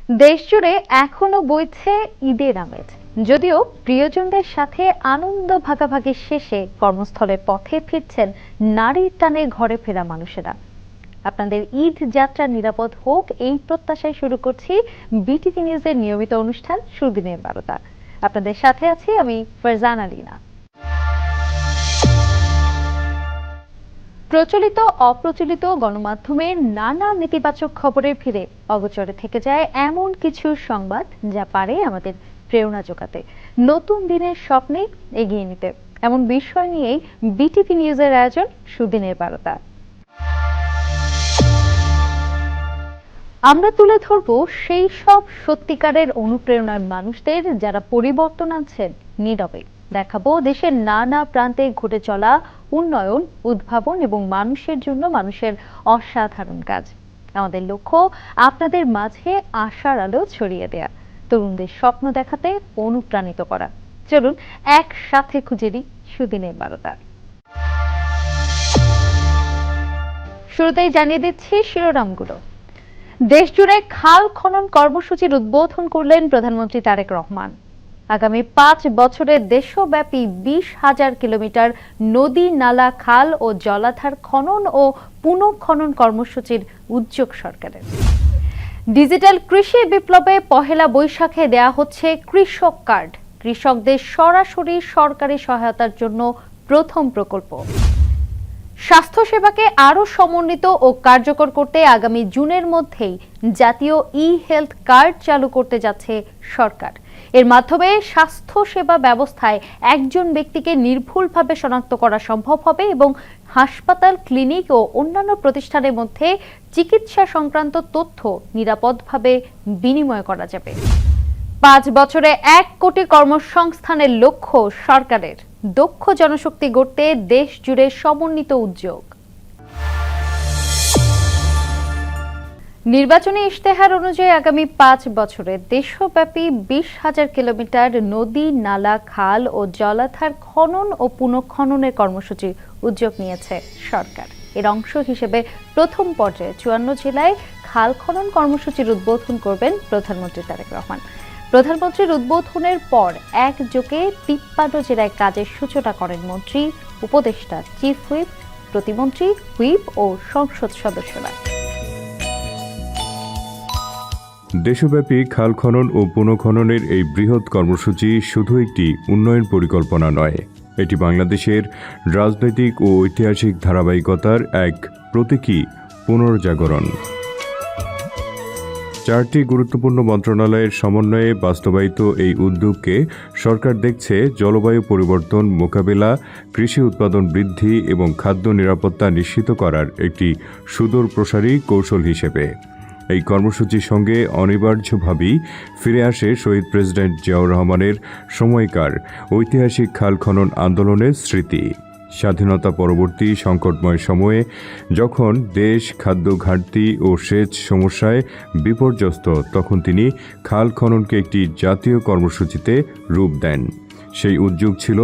দেশজুড়ে এখনো বইছে ঈদের আমেজ। যদিও প্রিয়জনদের সাথে আনন্দ ভাগাভাগির শেষে কর্মস্থলের পথে ফিরছেন নারীর টানে ঘরে ফেরা মানুষেরা। আপনাদের ঈদ যাত্রা নিরাপদ হোক এই প্রত্যাশায় শুরু করছি বিটিভি নিউজের নিয়মিত অনুষ্ঠান সুদিনের বারোটা। আপনাদের সাথে আছি আমি ফারজানা লীনা। প্রচলিত অপ্রচলিত গণমাধ্যমের নানা নেতিবাচক খবরের ভিড়ে অগোচরে থেকে যায় এমন কিছু সংবাদ যা পারে আমাদের প্রেরণা জোগাতে, নতুন দিনের স্বপ্নে এগিয়ে নিতে। এমন বিষয় নিয়েই বিটিভি নিউজের আয়োজন সুদিনের বারোটা। আমরা তুলে ধরব সেই সব সত্যিকারের অনুপ্রেরণার মানুষদের যারা পরিবর্তন আনছেন নীরবে। দেখাবো দেশের নানা প্রান্তে ঘটে চলা উন্নয়ন, উদ্ভাবন এবং মানুষের জন্য মানুষের অসাধারণ কাজ। আমাদের লক্ষ্য আপনাদের মাঝে আশার আলো ছড়িয়ে দেয়া, তরুণদের স্বপ্ন দেখাতে অনুপ্রাণিত করা। চলুন একসাথে খুঁজে নিই সুদিনের বারোটা। শুরুতেই জানিয়ে দিচ্ছি শিরোনামগুলো। দেশজুড়ে খাল খনন কর্মসূচির উদ্বোধন করলেন প্রধানমন্ত্রী তারেক রহমান। আগামী 5 বছরে দেশব্যাপী 20,000 কিলোমিটার নদী, নালা, খাল ও জলাধার খনন ও পুনঃখনন কর্মসূচির উদ্যোগ সরকারের। ডিজিটাল কৃষি বিপ্লবে পহেলা বৈশাখে দেয়া হচ্ছে কৃষক কার্ড। কৃষকদের সরাসরি সরকারি সহায়তার জন্য প্রথম প্রকল্প। স্বাস্থ্যসেবাকে আরও সমন্বিত ও কার্যকর করতে আগামী জুনের মধ্যেই জাতীয় ই-হেলথ কার্ড চালু করতে যাচ্ছে সরকার। এর মাধ্যমে স্বাস্থ্যসেবা ব্যবস্থায় একজন ব্যক্তিকে নির্ভুলভাবে শনাক্ত করা সম্ভব হবে এবং হাসপাতাল, ক্লিনিক ও অন্যান্য প্রতিষ্ঠানের মধ্যে চিকিৎসা সংক্রান্ত তথ্য নিরাপদভাবে বিনিময় করা যাবে। 5 বছরে 1 কোটি কর্মসংস্থানের লক্ষ্য সরকারের। দক্ষ জনশক্তি গড়তে দেশ জুড়ে সমন্বিত উদ্যোগ। নির্বাচনী ইশতেহার অনুযায়ী আগামী 5 বছরে দেশব্যাপী 20,000 কিলোমিটার নদী, নালা, খাল ও জলাধার খনন ও পুনঃখননের কর্মসূচির উদ্যোগ নিয়েছে সরকার। এর অংশ হিসেবে প্রথম পর্যায়ে 54 জেলায় খাল খনন কর্মসূচির উদ্বোধন করবেন প্রধানমন্ত্রী তারেক রহমান। প্রধানমন্ত্রীর উদ্বোধনের পর একযোগে 53 জেলায় কাজের সূচনা করেন মন্ত্রী, উপদেষ্টা, চিফ হুইপ, প্রতিমন্ত্রী, হুইপ ও সংসদ সদস্যরা। দেশব্যাপী খাল খনন ও পুনঃখননের এই বৃহৎ কর্মসূচি শুধু একটি উন্নয়ন পরিকল্পনা নয়, এটি বাংলাদেশের রাজনৈতিক ও ঐতিহাসিক ধারাবাহিকতার এক প্রতীকী পুনর্জাগরণ। 4টি গুরুত্বপূর্ণ মন্ত্রণালয়ের সমন্বয়ে বাস্তবায়িত এই উদ্যোগকে সরকার দেখছে জলবায়ু পরিবর্তন মোকাবিলা, কৃষি উৎপাদন বৃদ্ধি এবং খাদ্য নিরাপত্তা নিশ্চিত করার একটি সুদূরপ্রসারী কৌশল হিসেবে। এই কর্মসূচির সঙ্গে অনিবার্যভাবেই ফিরে আসে শহীদ প্রেসিডেন্ট জিয়াউর রহমানের সময়কার ঐতিহাসিক খাল খনন আন্দোলনের স্মৃতি। স্বাধীনতা পরবর্তী সংকটময় সময়ে যখন দেশ খাদ্য ঘাটতি ও সেচ সমস্যায় বিপর্যস্ত, তখন তিনি খাল খননকে একটি জাতীয় কর্মসূচিতে রূপ দেন। সেই উদ্যোগ ছিল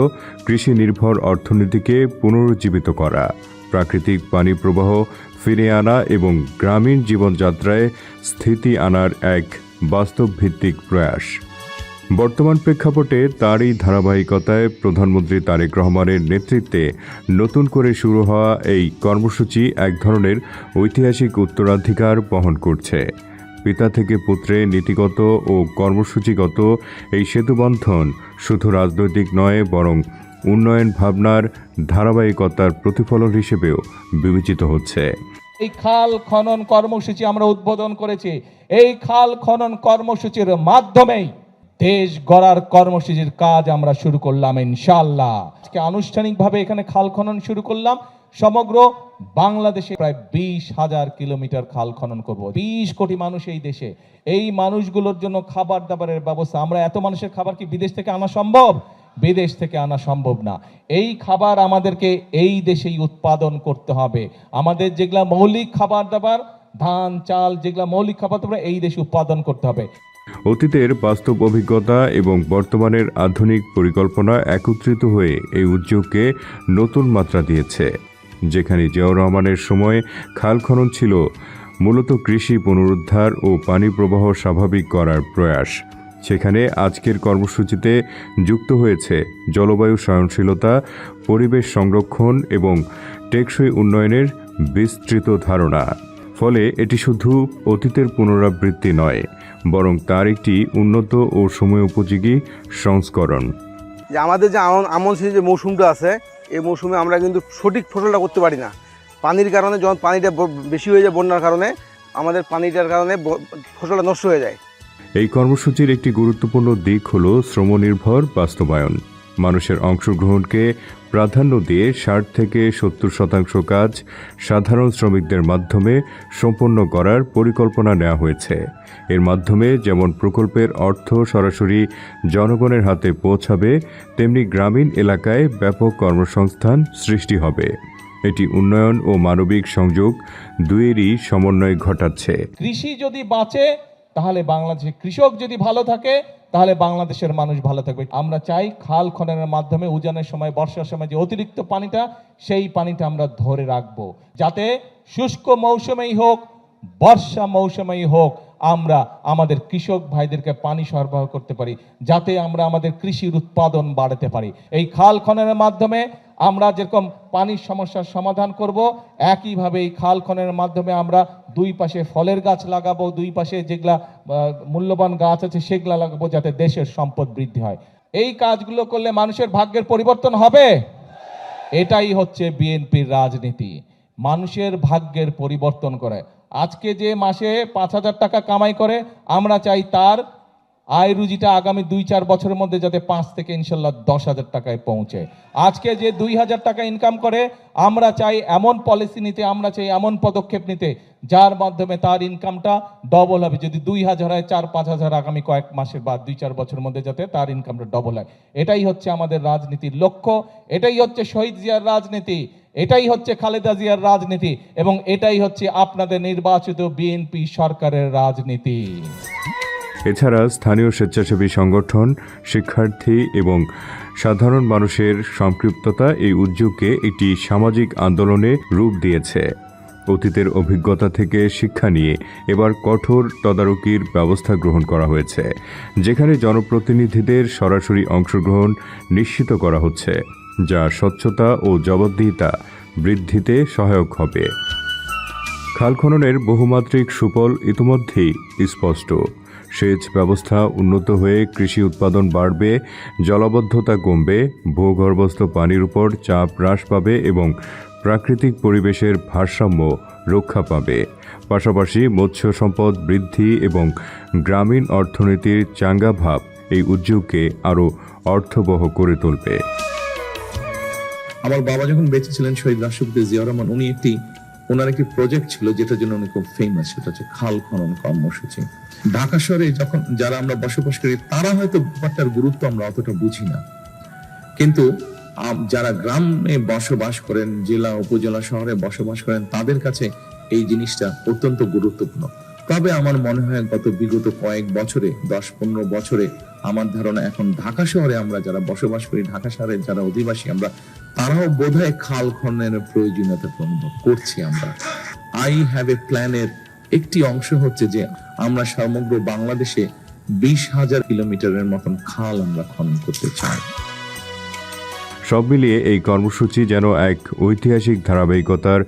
কৃষি নির্ভর অর্থনীতিকে পুনরুজ্জীবিত করা, প্রাকৃতিক পানি প্রবাহ ফিরিয়ে আনা এবং গ্রামীণ জীবনযাত্রায় স্থিতি আনার এক বাস্তবভিত্তিক প্রয়াস। বর্তমান প্রেক্ষাপটে তারই ধারাবাহিকতায় প্রধানমন্ত্রী তারেক রহমানের নেতৃত্বে নতুন করে শুরু হওয়া এই কর্মসূচি এক ধরনের ঐতিহাসিক উত্তরাধিকার বহন করছে। পিতা থেকে পুত্রে নীতিগত ও কর্মসূচিগত এই সেতুবন্ধন শুধু রাজনৈতিক নয়, বরং উন্নয়ন ভাবনার ধারাবাহিকতার প্রতিফলন হিসেবেও বিবেচিত হচ্ছে। এই খাল খনন কর্মসূচি আমরা উদ্বোধন করেছি। এই খাল খনন কর্মসূচির মাধ্যমেই দেশ গড়ার কর্মসূচির কাজ আমরা শুরু করলাম ইনশাআল্লাহ। আজকে আনুষ্ঠানিকভাবে এখানে খাল খনন শুরু করলাম। সমগ্র বাংলাদেশে প্রায় 20,000 কিলোমিটার খাল খনন করব। 20 কোটি মানুষ এই দেশে। এই মানুষগুলোর জন্য খাবার দাবারের ব্যবস্থা। আমরা এত মানুষের খাবার কি বিদেশ থেকে আনা সম্ভব? বিদেশ থেকে আনা সম্ভব না। এই খাবার আমাদেরকে এই দেশেই উৎপাদন করতে হবে। আমাদের যেগুলা মৌলিক খাবার দাবার, ধান, চাল, যেগুলা মৌলিক খাবার দাবার এই দেশে উৎপাদন করতে হবে। অতীতের বাস্তব অভিজ্ঞতা এবং বর্তমানের আধুনিক পরিকল্পনা একত্রিত হয়ে এই উদ্যোগকে নতুন মাত্রা দিয়েছে। যেখানে জিয়াউর রহমানের সময় খাল খনন ছিল মূলত কৃষি পুনরুদ্ধার ও পানি প্রবাহ স্বাভাবিক করার প্রয়াস। সেখানে আজকের কর্মসূচিতে যুক্ত হয়েছে জলবায়ু সহনশীলতা, পরিবেশ সংরক্ষণ এবং টেকসই উন্নয়নের বিস্তৃত ধারণা। ফলে এটি শুধু অতীতের পুনরাবৃত্তি নয়, বরং তার একটি উন্নত ও সময়োপযোগী সংস্করণ। যে আমাদের যে আমন সিজনের যে মৌসুমটা আছে, এই মৌসুমে আমরা কিন্তু সঠিক ফসলটা করতে পারি না। পানির কারণে যখন পানিটা বেশি হয়ে যায়, বন্যার কারণে আমাদের পানিটার কারণে ফসলটা নষ্ট হয়ে যায়। এই কর্মসূচির একটি গুরুত্বপূর্ণ দিক হল শ্রমনির্ভর বাস্তবায়ন। মানুষের অংশগ্রহণকে প্রাধান্য দিয়ে ৬০ থেকে ৭০% কাজ সাধারণ শ্রমিকদের মাধ্যমে সম্পন্ন করার পরিকল্পনা নেওয়া হয়েছে। এর মাধ্যমে যেমন প্রকল্পের অর্থ সরাসরি জনগণের হাতে পৌঁছাবে, তেমনি গ্রামীণ এলাকায় ব্যাপক কর্মসংস্থান সৃষ্টি হবে। এটি উন্নয়ন ও মানবিক সংযোগ দুয়েরই সমন্বয় ঘটাচ্ছে। কৃষি যদি বাঁচে তাহলে বাংলাদেশের কৃষক যদি ভালো থাকে তাহলে বাংলাদেশের মানুষ ভালো থাকবে। আমরা চাই খাল খননের মাধ্যমে উজানের সময়, বর্ষার সময় যে অতিরিক্ত পানিটা, সেই পানিটা আমরা ধরে রাখবো, যাতে শুষ্ক মৌসুমেই হোক, বর্ষা মৌসুমেই হোক, আমরা আমাদের কৃষক ভাইদেরকে পানি সরবরাহ করতে পারি, যাতে আমরা আমাদের কৃষির উৎপাদন বাড়াতে পারি। এই খাল খননের মাধ্যমে আমরা যেরকম পানির সমস্যার সমাধান করব, একইভাবে এই খাল খননের মাধ্যমে আমরা দুই পাশে ফলের গাছ লাগাবো, দুই পাশে যেগুলা মূল্যবান গাছ আছে সেগুলা লাগাবো, যাতে দেশের সম্পদ বৃদ্ধি হয়। এই কাজগুলো করলে মানুষের ভাগ্যের পরিবর্তন হবে। এটাই হচ্ছে বিএনপির রাজনীতি, মানুষের ভাগ্যের পরিবর্তন করে। আজকে যে মাসে ৫,০০০ টাকা কামাই করে, আমরা চাই তার আয় রুজিটা আগামী ২-৪ বছরের মধ্যে যাতে ৫ থেকে ইনশাল্লাহ ১০,০০০ টাকায় পৌঁছে। আজকে যে ২,০০০ টাকা ইনকাম করে, আমরা চাই এমন পলিসি নিতে, আমরা চাই এমন পদক্ষেপ নিতে যার মাধ্যমে তার ইনকামটা ডবল হবে। যদি ২,০০০ হয়, ৪-৫,০০০ আগামী কয়েক মাসের বা ২-৪ বছরের মধ্যে যাতে তার ইনকামটা ডবল হয়। এটাই হচ্ছে আমাদের রাজনীতির লক্ষ্য, এটাই হচ্ছে শহীদ জিয়ার রাজনীতি, এটাই হচ্ছে খালেদা জিয়ার রাজনীতি, এবং এটাই হচ্ছে আপনাদের নির্বাচিত বিএনপি সরকারের রাজনীতি। এছাড়া স্থানীয় স্বেচ্ছাসেবী সংগঠন, শিক্ষার্থী এবং সাধারণ মানুষের সম্পৃক্ততা এই উদ্যোগকে একটি সামাজিক আন্দোলনে রূপ দিয়েছে। অতীতের অভিজ্ঞতা থেকে শিক্ষা নিয়ে এবার কঠোর তদারকির ব্যবস্থা গ্রহণ করা হয়েছে, যেখানে জনপ্রতিনিধিদের সরাসরি অংশগ্রহণ নিশ্চিত করা হচ্ছে, যা স্বচ্ছতা ও জবাবদিহিতা বৃদ্ধিতে সহায়ক হবে। খাল খননের বহুমাত্রিক সুফল ইতিমধ্যেই স্পষ্ট। সেচ ব্যবস্থা উন্নত হয়ে কৃষি উৎপাদন বাড়বে, জলাবদ্ধতা কমবে, ভূগর্ভস্থ পানির উপর চাপ হ্রাস পাবে এবং প্রাকৃতিক পরিবেশের ভারসাম্য রক্ষা পাবে। পাশাপাশি মৎস্য সম্পদ বৃদ্ধি এবং গ্রামীণ অর্থনীতির চাঙ্গা ভাব এই উদ্যোগকে আরও অর্থবহ করে তুলবে। আমার বাবা যখন বেঁচে ছিলেন, শহীদ রাষ্ট্রপতি জিয়াউর রহমান, ওনার একটি প্রজেক্ট ছিল যেটার জন্য উনি খুব ফেমাস, সেটা হচ্ছে খাল খনন কর্মসূচি। ঢাকা শহরে যখন যারা আমরা বসবাস করি, তারা হয়তো ব্যাপারটার গুরুত্ব আমরা অতটা বুঝি না, কিন্তু যারা গ্রামে বসবাস করেন, জেলা উপজেলা শহরে বসবাস করেন, তাদের কাছে এই জিনিসটা অত্যন্ত গুরুত্বপূর্ণ। তবে আমার মনে হয় বিগত কয়েক বছরে, 10-15 বছরে, আমার ধারণা এখন ঢাকা শহরে আমরা যারা বসবাস করি, ঢাকা শহরের যারা অধিবাসী আমরা, তারাও বোধহয় খাল খননের প্রয়োজনীয়তা অনুভব করছি। আমরা আই হ্যাভ এ প্ল্যানের একটি অংশ হচ্ছে যে আমরা সমগ্র বাংলাদেশে 20,000 কিলোমিটারের মতন খাল আমরা খনন করতে চাই। সব মিলিয়ে এই কর্মসূচি যেন এক ঐতিহাসিক ধারাবাহিকতার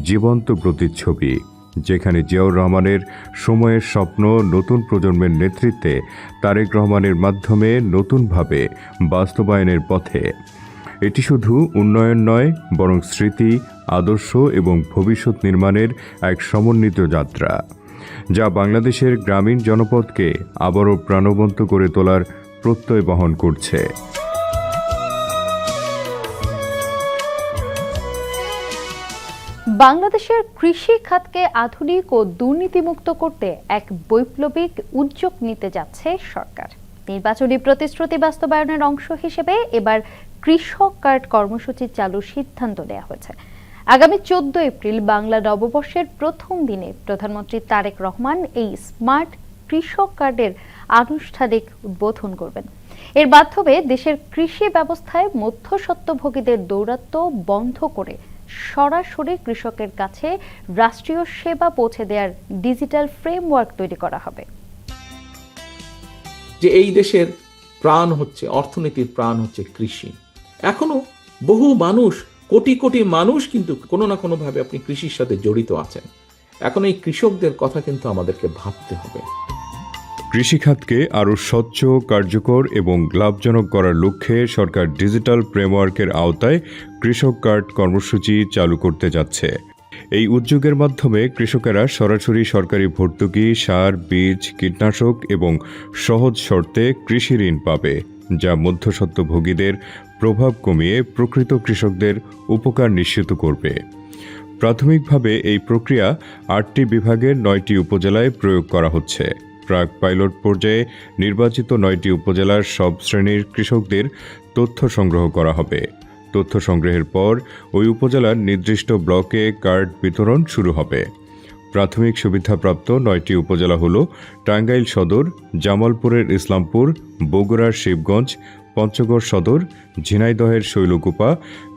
জীবন্ত প্রতিচ্ছবি, যেখানে জিয়াউর রহমানের সময়ের স্বপ্ন নতুন প্রজন্মের নেতৃত্বে তারেক রহমানের মাধ্যমে নতুনভাবে বাস্তবায়নের পথে। এটি শুধু উন্নয়ন নয়, বরং স্মৃতি, আদর্শ এবং ভবিষ্যৎ নির্মাণের এক সমন্বিত যাত্রা, যা বাংলাদেশের গ্রামীণ জনপদকে আবারও প্রাণবন্ত করে তোলার প্রত্যয় বহন করছে। বাংলাদেশের কৃষি খাতকে আধুনিক ও দুর্নীতিমুক্ত করতে এক বৈপ্লবিক উদ্যোগ নিতে যাচ্ছে সরকার। নির্বাচনী প্রতিশ্রুতি বাস্তবায়নের অংশ হিসেবে এবার কৃষক কার্ড কর্মসূচি চালুর সিদ্ধান্ত নেওয়া হয়েছে। আগামী 14 এপ্রিল বাংলা নববর্ষের প্রথম দিনে প্রধানমন্ত্রী তারেক রহমান এই স্মার্ট কৃষক কার্ডের আনুষ্ঠানিক উদ্বোধন করবেন। এর মাধ্যমে দেশের কৃষি ব্যবস্থায় মধ্যস্বত্বভোগীদের দৌরাত্ম্য বন্ধ করে সরাসরি কৃষকের কাছে রাষ্ট্রীয় সেবা পৌঁছে দেওয়ার ডিজিটাল ফ্রেমওয়ার্ক তৈরি করা হবে। যে এই দেশের প্রাণ হচ্ছে, অর্থনীতির প্রাণ হচ্ছে কৃষি। এখনো বহু মানুষ, কোটি কোটি মানুষ কিন্তু কোনো না কোনো ভাবে আপনি কৃষির সাথে জড়িত আছেন। এখন এই কৃষকদের কথা কিন্তু আমাদেরকে ভাবতে হবে। কৃষিখাতকে আরও স্বচ্ছ, কার্যকর এবং লাভজনক করার লক্ষ্যে সরকার ডিজিটাল ফ্রেমওয়ার্কের আওতায় কৃষক কার্ড কর্মসূচি চালু করতে যাচ্ছে। এই উদ্যোগের মাধ্যমে কৃষকেরা সরাসরি সরকারি ভর্তুকি, সার, বীজ, কীটনাশক এবং সহজ শর্তে কৃষি ঋণ পাবে, যা মধ্যস্বত্বভোগীদের প্রভাব কমিয়ে প্রকৃত কৃষকদের উপকার নিশ্চিত করবে। প্রাথমিকভাবে এই প্রক্রিয়া 8টি বিভাগের 9টি উপজেলায় প্রয়োগ করা হচ্ছে। প্রাক পাইলট পর্যায়ে নির্বাচিত 9টি উপজেলার সব শ্রেণীর কৃষকদের তথ্য সংগ্রহ করা হবে। তথ্য সংগ্রহের পর ওই উপজেলার নির্দিষ্ট ব্লকে কার্ড বিতরণ শুরু হবে। প্রাথমিক সুবিধাপ্রাপ্ত 9টি উপজেলা হল টাঙ্গাইল সদর, জামালপুরের ইসলামপুর, বগুড়ার শিবগঞ্জ, পঞ্চগড় সদর, ঝিনাইদহের শৈলকুপা,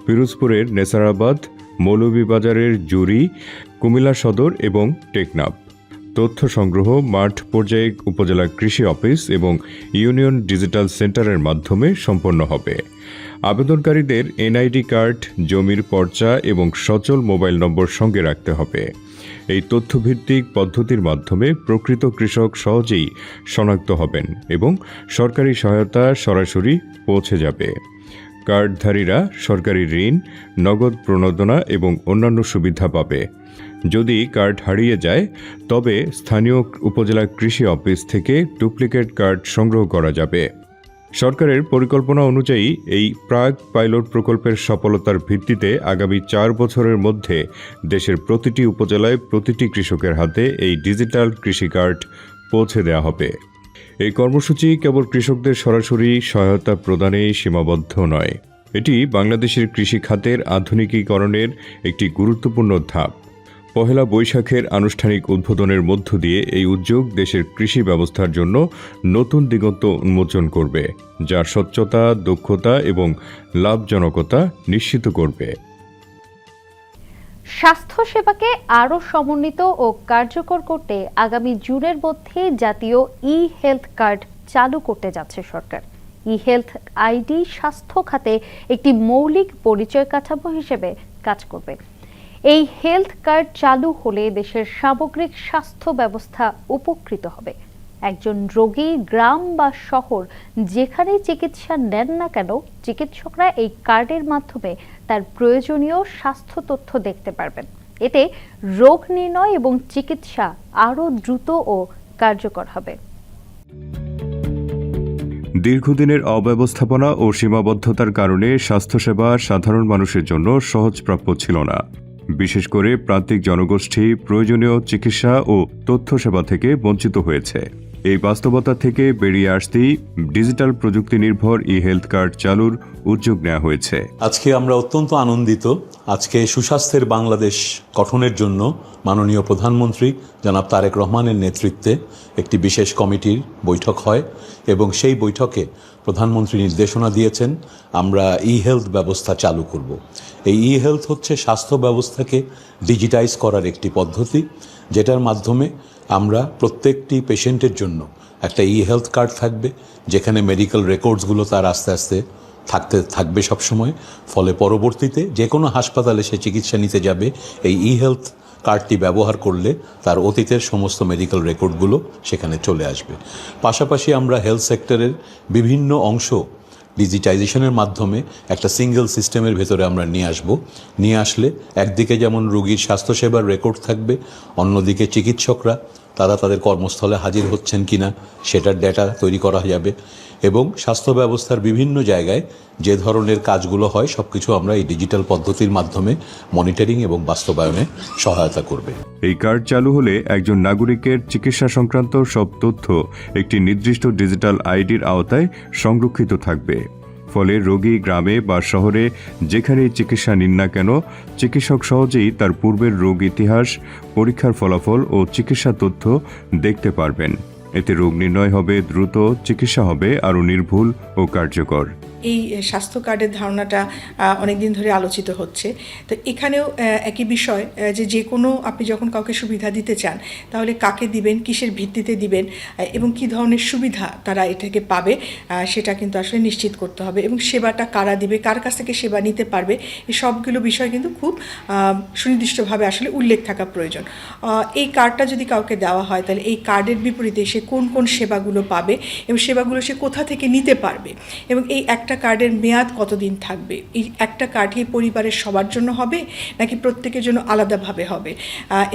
পিরোজপুরের নেসারাবাদ, মৌলভীবাজারের জুরি, কুমিল্লা সদর এবং টেকনাফ। তথ্য সংগ্রহ মাঠ পর্যায়ে উপজেলা কৃষি অফিস এবং ইউনিয়ন ডিজিটাল সেন্টারের মাধ্যমে সম্পন্ন হবে। আবেদনকারীদের এনআইডি কার্ড, জমির পর্চা এবং সচল মোবাইল নম্বর সঙ্গে রাখতে হবে। এই তথ্যভিত্তিক পদ্ধতির মাধ্যমে প্রকৃত কৃষক সহজেই শনাক্ত হবেন এবং সরকারি সহায়তা সরাসরি পৌঁছে যাবে। কার্ডধারীরা সরকারি ঋণ, নগদ প্রণোদনা এবং অন্যান্য সুবিধা পাবে। যদি কার্ড হারিয়ে যায় তবে স্থানীয় উপজেলা কৃষি অফিস থেকে ডুপ্লিকেট কার্ড সংগ্রহ করা যাবে। সরকারের পরিকল্পনা অনুযায়ী এই প্রাক পাইলট প্রকল্পের সফলতার ভিত্তিতে আগামী 4 বছরের মধ্যে দেশের প্রতিটি উপজেলায় প্রতিটি কৃষকের হাতে এই ডিজিটাল কৃষি কার্ড পৌঁছে দেওয়া হবে। এই কর্মসূচি কেবল কৃষকদের সরাসরি সহায়তা প্রদানেই সীমাবদ্ধ নয়, এটি বাংলাদেশের কৃষি খাতের আধুনিকীকরণের একটি গুরুত্বপূর্ণ ধাপ। পহেলা বৈশাখের আনুষ্ঠানিক উদ্বোধনের মধ্য দিয়ে এই উদ্যোগ দেশের কৃষি ব্যবস্থার জন্য নতুন দিগন্ত উন্মোচন করবে, যা স্বচ্ছতা, দক্ষতা এবং লাভজনকতা নিশ্চিত করবে। স্বাস্থ্যসেবাকে আরও সমন্বিত ও কার্যকর করতে আগামী জুনের মধ্যে জাতীয় ই-হেলথ কার্ড চালু করতে যাচ্ছে সরকার। ই-হেলথ আইডি স্বাস্থ্য খাতে একটি মৌলিক পরিচয় কাঠামো হিসেবে কাজ করবে। এই হেলথ কার্ড চালু হলে দেশের সামগ্রিক স্বাস্থ্য ব্যবস্থা উপকৃত হবে। একজন রোগী গ্রাম বা শহর যেখানেই চিকিৎসা নেন না কেন, চিকিৎসকরা এই কার্ডের মাধ্যমে তার প্রয়োজনীয় স্বাস্থ্য তথ্য দেখতে পারবেন। এতে রোগ নির্ণয় এবং চিকিৎসা আরও দ্রুত ও কার্যকর হবে। দীর্ঘদিনের অব্যবস্থাপনা ও সীমাবদ্ধতার কারণে স্বাস্থ্যসেবা সাধারণ মানুষের জন্য সহজপ্রাপ্য ছিল না। বিশেষ করে প্রান্তিক জনগোষ্ঠী প্রয়োজনীয় চিকিৎসা ও তথ্য সেবা থেকে বঞ্চিত হয়েছে। এই বাস্তবতা থেকে বেরিয়ে আসতেই ডিজিটাল প্রযুক্তি নির্ভর ই-হেলথ কার্ড চালুর উদ্যোগ নেওয়া হয়েছে। আজকে আমরা অত্যন্ত আনন্দিত। আজকে সুস্বাস্থ্যের বাংলাদেশ গঠনের জন্য মাননীয় প্রধানমন্ত্রী জনাব তারেক রহমানের নেতৃত্বে একটি বিশেষ কমিটির বৈঠক হয় এবং সেই বৈঠকে প্রধানমন্ত্রী নির্দেশনা দিয়েছেন আমরা ই-হেলথ ব্যবস্থা চালু করব। এই ই-হেলথ হচ্ছে স্বাস্থ্য ব্যবস্থাকে ডিজিটাইজ করার একটি পদ্ধতি, যেটার মাধ্যমে আমরা প্রত্যেকটি পেশেন্টের জন্য একটা ই-হেলথ কার্ড থাকবে, যেখানে মেডিকেল রেকর্ডসগুলো তার আস্তে আস্তে থাকবে সবসময়। ফলে পরবর্তীতে যে কোনো হাসপাতালে সে চিকিৎসা নিতে যাবে, এই ই-হেলথ কার্ডটি ব্যবহার করলে তার অতীতের সমস্ত মেডিকেল রেকর্ডগুলো সেখানে চলে আসবে। পাশাপাশি আমরা হেলথ সেক্টরের বিভিন্ন অংশ ডিজিটাইজেশনের মাধ্যমে একটা সিঙ্গেল সিস্টেমের ভেতরে আমরা নিয়ে আসলে একদিকে যেমন রোগীর স্বাস্থ্যসেবার রেকর্ড থাকবে, অন্যদিকে চিকিৎসকরা তারা তাদের কর্মস্থলে হাজির হচ্ছেন কিনা সেটার ডেটা তৈরি করা যাবে এবং স্বাস্থ্য ব্যবস্থার বিভিন্ন জায়গায় যে ধরনের কাজগুলো হয় সবকিছু আমরা এই ডিজিটাল পদ্ধতির মাধ্যমে মনিটরিং এবং বাস্তবায়নে সহায়তা করবে। এই কার্ড চালু হলে একজন নাগরিকের চিকিৎসা সংক্রান্ত সব তথ্য একটি নির্দিষ্ট ডিজিটাল আইডির আওতায় সংরক্ষিত থাকবে। ফলে রোগী গ্রামে বা শহরে যেখানেই চিকিৎসা নিন না কেন, চিকিৎসক সহজেই তার পূর্বের রোগ ইতিহাস, পরীক্ষার ফলাফল ও চিকিৎসা তথ্য দেখতে পারবেন। এতে রোগ নির্ণয় হবে দ্রুত, চিকিৎসা হবে আরও নির্ভুল ও কার্যকর। এই স্বাস্থ্য কার্ডের ধারণাটা অনেক দিন ধরে আলোচিত হচ্ছে। তো এখানেও একই বিষয় যে কোনো আপনি যখন কাউকে সুবিধা দিতে চান তাহলে কাকে দিবেন, কিসের ভিত্তিতে দিবেন এবং কী ধরনের সুবিধা তারা এ থেকে পাবে সেটা কিন্তু আসলে নিশ্চিত করতে হবে, এবং সেবাটা কারা দিবে, কার কাছ থেকে সেবা নিতে পারবে, এই সবগুলো বিষয় কিন্তু খুব সুনির্দিষ্টভাবে আসলে উল্লেখ থাকা প্রয়োজন। এই কার্ডটা যদি কাউকে দেওয়া হয় তাহলে এই কার্ডের বিপরীতে সে কোন কোন সেবাগুলো পাবে এবং সেবাগুলো সে কোথা থেকে নিতে পারবে, এবং এই একটা কার্ডের মেয়াদ কতদিন থাকবে, এই একটা কার্ড কি পরিবারের সবার জন্য হবে নাকি প্রত্যেকের জন্য আলাদাভাবে হবে,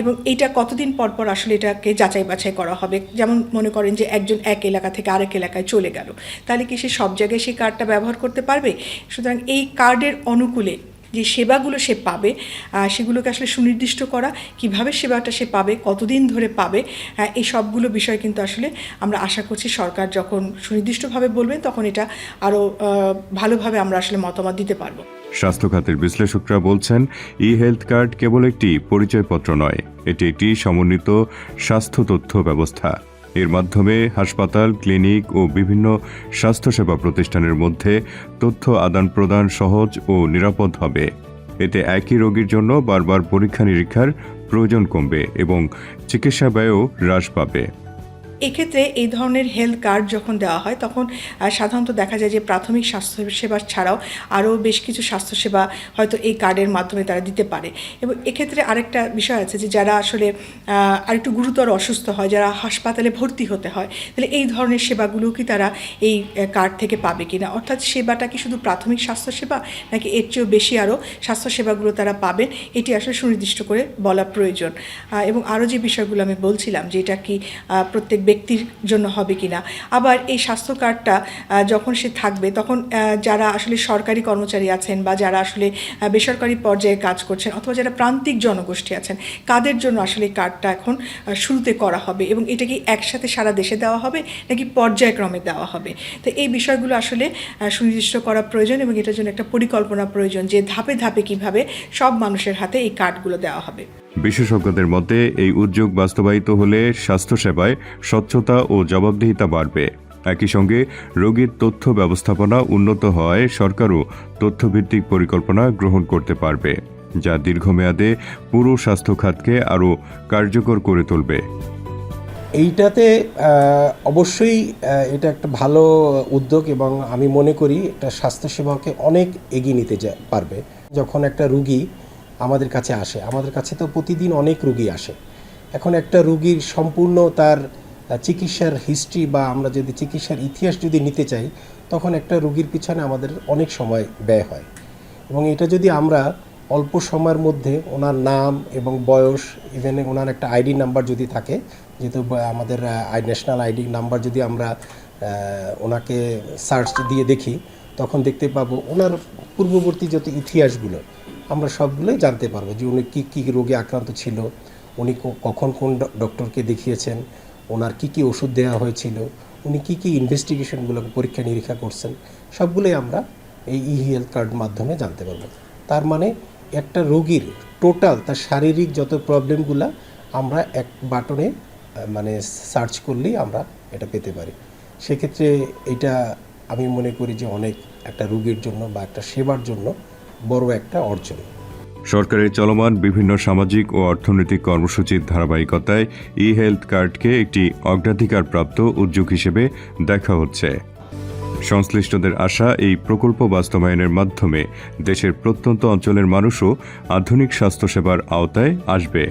এবং এইটা কতদিন পর পর আসলে এটাকে যাচাই বাছাই করা হবে। যেমন মনে করেন যে একজন এক এলাকা থেকে আরেক এলাকায় চলে গেল, তাহলে কি সে সব জায়গায় সেই কার্ডটা ব্যবহার করতে পারবে? সুতরাং এই কার্ডের অনুকূলে যে সেবাগুলো সে পাবে সেগুলোকে আসলে সুনির্দিষ্ট করা, কিভাবে সেবাটা সে পাবে, কতদিন ধরে পাবে, এই সবগুলো বিষয় কিন্তু আসলে আমরা আশা করছি সরকার যখন সুনির্দিষ্টভাবে বলবেন তখন এটা আরও ভালোভাবে আমরা আসলে মতামত দিতে পারবো। স্বাস্থ্য খাতের বিশ্লেষকরা বলছেন, ই হেলথ কার্ড কেবল একটি পরিচয়পত্র নয়, এটি একটি সমন্বিত স্বাস্থ্য তথ্য ব্যবস্থা। এর মাধ্যমে হাসপাতাল, ক্লিনিক ও বিভিন্ন স্বাস্থ্যসেবা প্রতিষ্ঠানের মধ্যে তথ্য আদান প্রদান সহজ ও নিরাপদ হবে। এতে একই রোগীর জন্য বারবার পরীক্ষা নিরীক্ষার প্রয়োজন কমবে এবং চিকিৎসা ব্যয়ও হ্রাস পাবে। এক্ষেত্রে এই ধরনের হেলথ কার্ড যখন দেওয়া হয় তখন সাধারণত দেখা যায় যে প্রাথমিক স্বাস্থ্যসেবা ছাড়াও আরও বেশ কিছু স্বাস্থ্যসেবা হয়তো এই কার্ডের মাধ্যমে তারা দিতে পারে। এবং এক্ষেত্রে আরেকটা বিষয় আছে যে যারা আসলে আরেকটু গুরুতর অসুস্থ হয়, যারা হাসপাতালে ভর্তি হতে হয়, তাহলে এই ধরনের সেবাগুলো কি তারা এই কার্ড থেকে পাবে কিনা, অর্থাৎ সেবাটা কি শুধু প্রাথমিক স্বাস্থ্যসেবা নাকি এর চেয়েও বেশি আরও স্বাস্থ্যসেবাগুলো তারা পাবেন, এটি আসলে সুনির্দিষ্ট করে বলা প্রয়োজন। এবং আরও যে বিষয়গুলো আমি বলছিলাম যে এটা কি প্রত্যেক ব্যক্তির জন্য হবে কিনা, আবার এই স্বাস্থ্য কার্ডটা যখন সে থাকবে তখন যারা আসলে সরকারি কর্মচারী আছেন বা যারা আসলে বেসরকারি পর্যায়ে কাজ করছেন অথবা যারা প্রান্তিক জনগোষ্ঠী আছেন, কাদের জন্য আসলে এই কার্ডটা এখন শুরুতে করা হবে এবং এটা কি একসাথে সারা দেশে দেওয়া হবে নাকি পর্যায়ক্রমে দেওয়া হবে। তো এই বিষয়গুলো আসলে সুনির্দিষ্ট করা প্রয়োজন এবং এটার জন্য একটা পরিকল্পনা প্রয়োজন যে ধাপে ধাপে কিভাবে সব মানুষের হাতে এই কার্ডগুলো দেওয়া হবে। বিশেষজ্ঞদের মতে, এই উদ্যোগ বাস্তবায়িত হলে স্বাস্থ্যসেবায় স্বচ্ছতা ও জবাবদিহিতা বাড়বে। একই সঙ্গে রোগীর তথ্য ব্যবস্থাপনা উন্নত হওয়ায় সরকারও তথ্যভিত্তিক পরিকল্পনা গ্রহণ করতে পারবে, যা দীর্ঘমেয়াদে পুরো স্বাস্থ্য খাতকে আরও কার্যকর করে তুলবে। এইটাতে অবশ্যই এটা একটা ভালো উদ্যোগ এবং আমি মনে করি এটা স্বাস্থ্যসেবাকে অনেক এগিয়ে নিতে পারবে। যখন একটা রুগী আমাদের কাছে আসে, আমাদের কাছে তো প্রতিদিন অনেক রুগী আসে, এখন একটা রুগীর সম্পূর্ণ তার চিকিৎসার হিস্ট্রি বা আমরা যদি চিকিৎসার ইতিহাস যদি নিতে চাই তখন একটা রুগীর পিছনে আমাদের অনেক সময় ব্যয় হয়, এবং এটা যদি আমরা অল্প সময়ের মধ্যে ওনার নাম এবং বয়স, ইভেন ওনার একটা আইডি নাম্বার যদি থাকে, যেহেতু আমাদের ন্যাশনাল আইডি নাম্বার যদি আমরা ওনাকে সার্চ দিয়ে দেখি তখন দেখতে পাবো ওনার পূর্ববর্তী যত ইতিহাসগুলো আমরা সবগুলোই জানতে পারবো যে উনি কী কী রোগে আক্রান্ত ছিল, উনি কখন কোন ডক্টরকে দেখিয়েছেন, ওনার কী কী ওষুধ দেওয়া হয়েছিল, উনি কী কী ইনভেস্টিগেশনগুলো পরীক্ষা নিরীক্ষা করছেন, সবগুলোই আমরা এই ই হেলথ কার্ড মাধ্যমে জানতে পারবো। তার মানে একটা রোগীর টোটাল তার শারীরিক যত প্রবলেমগুলো আমরা এক বাটনে মানে সার্চ করলেই আমরা এটা পেতে পারি। সেক্ষেত্রে এটা আমি মনে করি যে অনেক একটা রোগীর জন্য বা একটা সেবার জন্য বড় একটা অর্জন। সরকারের চলমান বিভিন্ন সামাজিক ও অর্থনৈতিক কর্মসূচির ধারাবাহিকতায় ই হেলথ কার্ডকে একটি অগ্রাধিকারপ্রাপ্ত উদ্যোগ হিসেবে দেখা হচ্ছে। সংশ্লিষ্টদের আশা, এই প্রকল্প বাস্তবায়নের মাধ্যমে দেশের প্রত্যন্ত অঞ্চলের মানুষও আধুনিক স্বাস্থ্যসেবার আওতায় আসবে।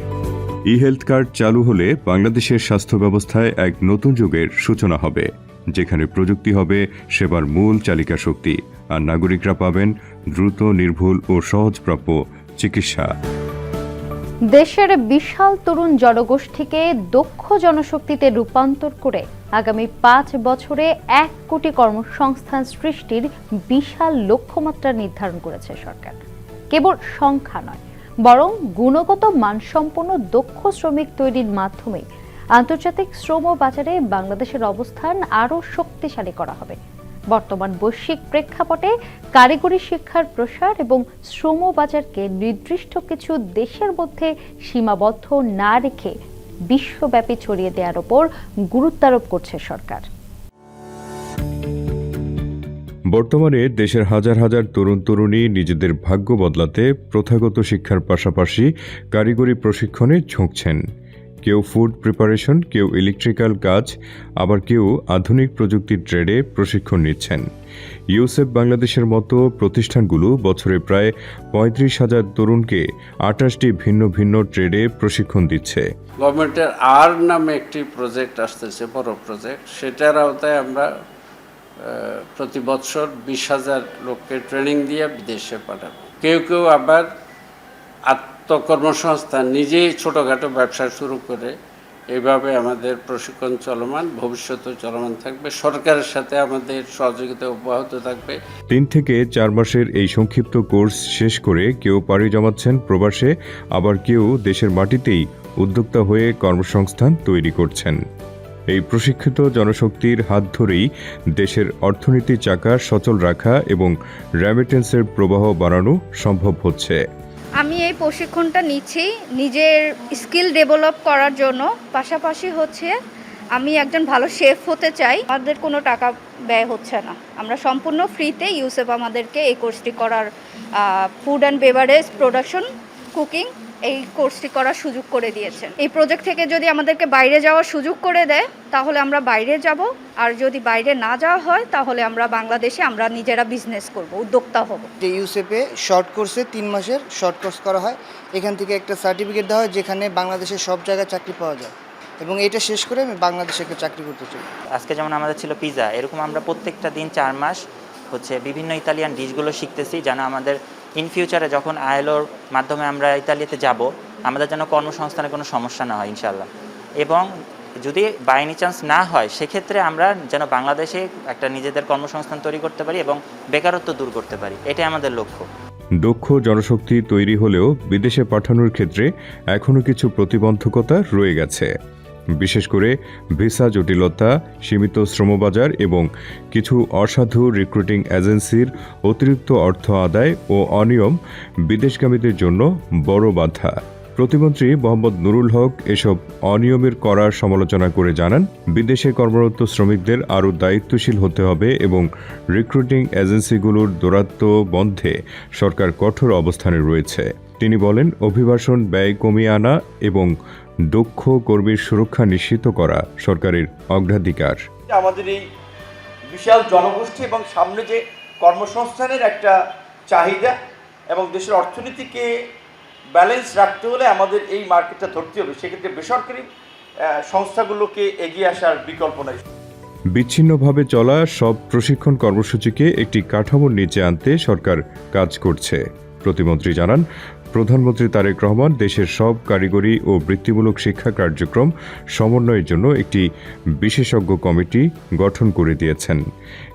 ই হেলথ কার্ড চালু হলে বাংলাদেশের স্বাস্থ্য ব্যবস্থায় এক নতুন যুগের সূচনা হবে, যেখানে প্রযুক্তি হবে সেবার মূল চালিকা শক্তি, আর নাগরিকরা পাবেন দ্রুত, নির্ভুল ও সহজপ্রাপ্য চিকিৎসা। দেশের বিশাল তরুণ জনগোষ্ঠীকে দক্ষ জনশক্তিতে রূপান্তর করে আগামী 5 বছরে 1 কোটি কর্মসংস্থান সৃষ্টির বিশাল লক্ষ্যমাত্রা নির্ধারণ করেছে সরকার। কেবল সংখ্যা নয়, বরং গুণগত মানসম্পন্ন দক্ষ শ্রমিক তৈরির মাধ্যমে আন্তর্জাতিক শ্রম বাজারে বাংলাদেশের অবস্থান আরও শক্তিশালী করা হবে। বর্তমান বৈশ্বিক প্রেক্ষাপটে কারিগরি শিক্ষার প্রসার এবং শ্রম বাজারকে নির্দিষ্ট কিছু দেশের মধ্যে সীমাবদ্ধ না রেখে বিশ্বব্যাপী ছড়িয়ে দেওয়ার উপর গুরুত্বারোপ করছে সরকার। বর্তমানে দেশের হাজার হাজার তরুণ তরুণী নিজেদের ভাগ্য বদলাতে প্রথাগত শিক্ষার পাশাপাশি কারিগরি প্রশিক্ষণে ঝুঁকছেন। কেউ ফুড প্রিপারেশন, কেউ ইলেকট্রিক্যাল কাজ, আবার কেউ আধুনিক প্রযুক্তির ট্রেডে প্রশিক্ষণ নিচ্ছেন। ইউসেফ বাংলাদেশের মতো প্রতিষ্ঠানগুলো বছরে প্রায় ৩৫,০০০ তরুণকে ২৮টি ভিন্ন ভিন্ন ট্রেডে প্রশিক্ষণ দিচ্ছে। গভর্নমেন্টের আর নামে একটি প্রজেক্ট আসতেছে, বড় প্রজেক্ট, সেটার আওতায় আমরা প্রতি বছর ২০,০০০ লোককে ট্রেনিং দিয়ে বিদেশে পাঠাবো। কেউ কেউ আবার আত্মকর্মসংস্থান, নিজেই ছোটোখাটো ব্যবসা শুরু করে এইভাবে আমাদের প্রশিক্ষণ চলমান, ভবিষ্যতেও চলমান থাকবে। সরকারের সাথে আমাদের সহযোগিতা অব্যাহত থাকবে। ৩ থেকে ৪ মাসের এই সংক্ষিপ্ত কোর্স শেষ করে কেউ পাড়ি জমাচ্ছেন প্রবাসে, আবার কেউ দেশের মাটিতেই উদ্যোক্তা হয়ে কর্মসংস্থান তৈরি করছেন। এই প্রশিক্ষিত জনশক্তির হাত ধরেই দেশের অর্থনীতি চাকা সচল রাখা এবং রেমিটেন্সের প্রবাহ বাড়ানো সম্ভব হচ্ছে। আমি এই প্রশিক্ষণটা নিচ্ছি নিজের স্কিল ডেভেলপ করার জন্য, পাশাপাশি হচ্ছে আমি একজন ভালো শেফ হতে চাই। আমাদের কোনো টাকা ব্যয় হচ্ছে না, আমরা সম্পূর্ণ ফ্রিতে ইউসেফ আমাদেরকে এই কোর্সটি করার, food and beverage production, cooking, এই কোর্সটি করার সুযোগ করে দিয়েছেন। এই প্রজেক্ট থেকে যদি আমাদেরকে বাইরে যাওয়ার সুযোগ করে দেয় তাহলে আমরা বাইরে যাব, আর যদি বাইরে না যাওয়া হয় তাহলে আমরা বাংলাদেশে আমরা নিজেরা বিজনেস করব, উদ্যোক্তা হব। যে ইউসেফে শর্ট কোর্সে 3 মাসের শর্ট কোর্স করা হয়, এখান থেকে একটা সার্টিফিকেট দেওয়া হয় যেখানে বাংলাদেশের সব জায়গায় চাকরি পাওয়া যায়, এবং এটা শেষ করে আমি বাংলাদেশে একটা চাকরি করতে চাই। আজকে যেমন আমাদের ছিল পিৎজা, এরকম আমরা প্রত্যেকটা দিন 4 মাস হচ্ছে বিভিন্ন ইতালিয়ান ডিশগুলো শিখতেছি, যেন আমাদের ইন ফিউচারে যখন আইএলওর মাধ্যমে আমরা ইতালিতে যাব আমাদের যেন কর্মসংস্থানের কোনো সমস্যা না হয় ইনশাল্লাহ। এবং যদি বাই এনি চান্স না হয় সেক্ষেত্রে আমরা যেন বাংলাদেশে একটা নিজেদের কর্মসংস্থান তৈরি করতে পারি এবং বেকারত্ব দূর করতে পারি, এটাই আমাদের লক্ষ্য। দক্ষ জনশক্তি তৈরি হলেও বিদেশে পাঠানোর ক্ষেত্রে এখনও কিছু প্রতিবন্ধকতা রয়ে গেছে। বিশেষ করে ভিসা জটিলতা, সীমিত শ্রমবাজার এবং কিছু অসাধু রিক্রুটিং এজেন্সির অতিরিক্ত অর্থ আদায় ও অনিয়ম বিদেশগামীদের জন্য বড় বাধা। প্রতিমন্ত্রী মোহাম্মদ নুরুল হক এসব অনিয়মের কড়া সমালোচনা করে জানান, বিদেশে কর্মরত শ্রমিকদের আরও দায়িত্বশীল হতে হবে এবং রিক্রুটিং এজেন্সিগুলোর দৌরাত্ম্য বন্ধে সরকার কঠোর অবস্থানে রয়েছে। তিনি বলেন, অভিবাসন ব্যয় কমিয়ে আনা এবং দক্ষ কর্মীর সুরক্ষা নিশ্চিত করা সরকারের অগ্রাধিকার। আমাদের এই বিশাল জনগোষ্ঠী এবং সামনে যে কর্মসংস্থানের একটা চাহিদা এবং দেশের অর্থনীতিকে ব্যালেন্স রাখতে হলে আমাদের এই মার্কেটটা ধরতে হবে। সেক্ষেত্রে বেসরকারি সংস্থাগুলোকে এগিয়ে আসার বিকল্প নাই। বিচ্ছিন্নভাবে চলা সব প্রশিক্ষণ কর্মসূচিকে একটি কাঠামোর নিচে আনতে সরকার কাজ করছে। প্রতিমন্ত্রী জানান, প্রধানমন্ত্রী তারেক রহমান দেশের সব কারিগরি ও বৃত্তিমূলক শিক্ষা কার্যক্রম সমন্বয়ের জন্য একটি বিশেষজ্ঞ কমিটি গঠন করে দিয়েছেন।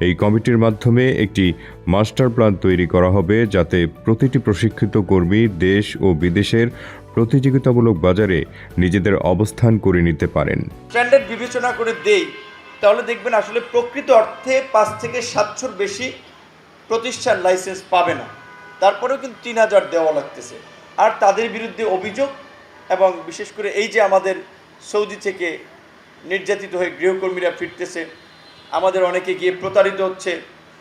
এই কমিটির মাধ্যমে একটি মাস্টার প্ল্যান তৈরি করা হবে যাতে প্রতিটি প্রশিক্ষিত কর্মী দেশ ও বিদেশের প্রতিযোগিতামূলক বাজারে নিজেদের অবস্থান করে নিতে পারেন। স্ট্যান্ডার্ড বিবেচনা করে দেই তাহলে দেখবেন আসলে প্রকৃত অর্থে 5 থেকে 700 বেশি প্রতিষ্ঠান লাইসেন্স পাবে না, তারপরেও কিন্তু 3000 দেওয়া লাগতেছে। আর তাদের বিরুদ্ধে অভিযোগ, এবং বিশেষ করে এই যে আমাদের সৌদি থেকে নির্যাতিত হয়ে গৃহকর্মীরা ফিরতেছে, আমাদের অনেকে গিয়ে প্রতারিত হচ্ছে,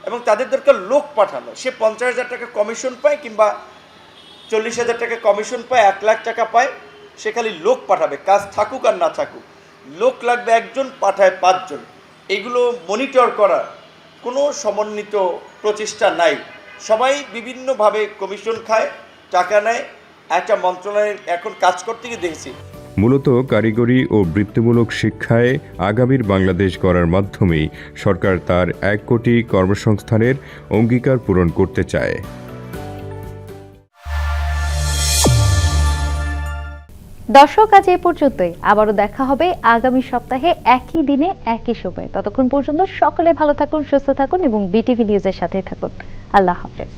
এবং তাদের দরকার লোক পাঠানো। সে 50,000 টাকা কমিশন পায় কিংবা 40,000 টাকা কমিশন পায়, 1 লাখ টাকা পায়, সে খালি লোক পাঠাবে, কাজ থাকুক আর না থাকুক। লোক লাগবে 1 জন, পাঠায় 5 জন। এগুলো মনিটর করা কোনো সমন্বিত প্রচেষ্টা নাই। সবাই বিভিন্নভাবে কমিশন খায়, টাকা নেয়। একটা মন্ত্রণালয়ের এখন কাজ করতে গিয়ে দেখেছি। মূলত কারিগরি ও বৃত্তিমূলক শিক্ষায় আগামীর বাংলাদেশ গড়ার মাধ্যমেই সরকার তার 1 কোটি কর্মসংস্থানের অঙ্গীকার পূরণ করতে চায়। দর্শক, আজ এই পর্যন্তই। আবারও দেখা হবে আগামী সপ্তাহে একই দিনে একই সময়ে। ততক্ষণ পর্যন্ত সকলে ভালো থাকুন, সুস্থ থাকুন এবং বিটিভি নিউজের সাথে থাকুন। আল্লাহ হাফেজ।